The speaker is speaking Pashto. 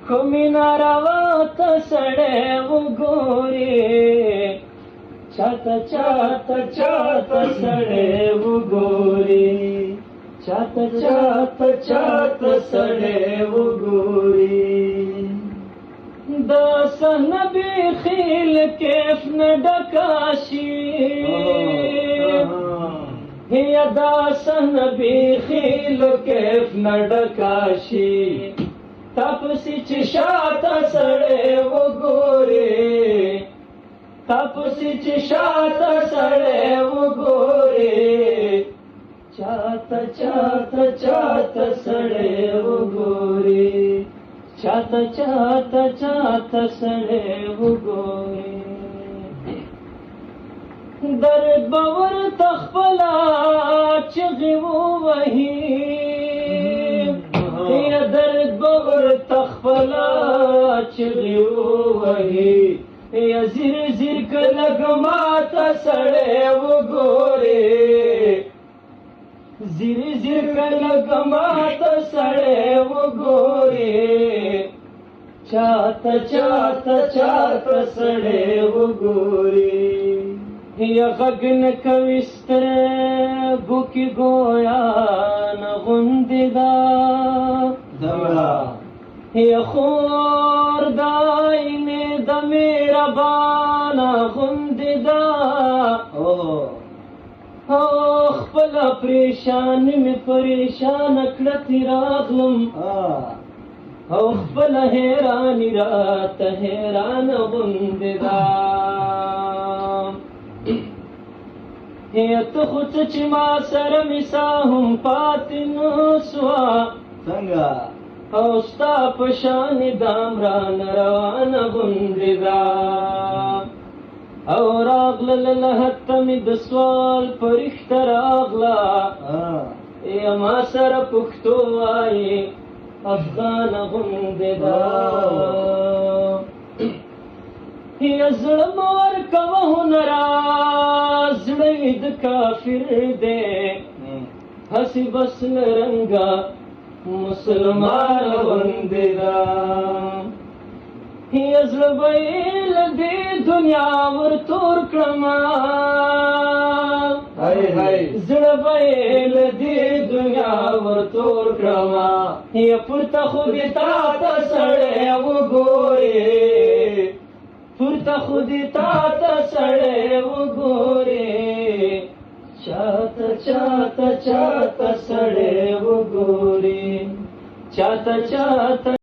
کومینه راوته سړی وګوري چاته چاته چاته سړی وګوري چاته چاته چاته سړی وګوري د سنبي خیل کیف نه ډکاشي یا دا سنبي خیل کیف نه ډکاشي تپسی چې شاته سړی وګوري تپسی چې شاته سړی وګوري چاته چاته چاته سړی وګوري چاته چاته چاته سړی وګوري درد به ورته خپله چغې ووهي یا درد به ورته خپله چغې ووهي یا زیر زیر که لږ ماته سړی وګوري زیر زیر که لږ ماته سړی وګوري چاته چاته چاته سړی وګوري یا غږ نه کوي سترګو کې ګویا نه غوندې ده یا خور د عینې د مهربانه غوندې ده او خپله پریشاني مې پریشانه کړه ترې راغلم او خپله حیراني راته حیرانه غوندې ده ته خو څه چې ما سره مې سا هم پاتې نه سوه څنګه او ستا په شانې دام رانه روانه غوندې ده او راغله لحد ته مې د سوال پرښته راغله یا ما سره پښتو وایي افغانه غوندې ده یا زړه مه ورکوه هنره زړه یې د کافر دی هسې بس له رنګه مسلمان غوندې ده یا زړه به یې له دې دنیا ورتور کړمه زړه به یې له دې دنیا ورتور کړمه یا پورته خو دې تا ته سړی وګوري پورته خو دې تا ته سړی وګوري چاته چاته چاته سړی وګوري چاته چاته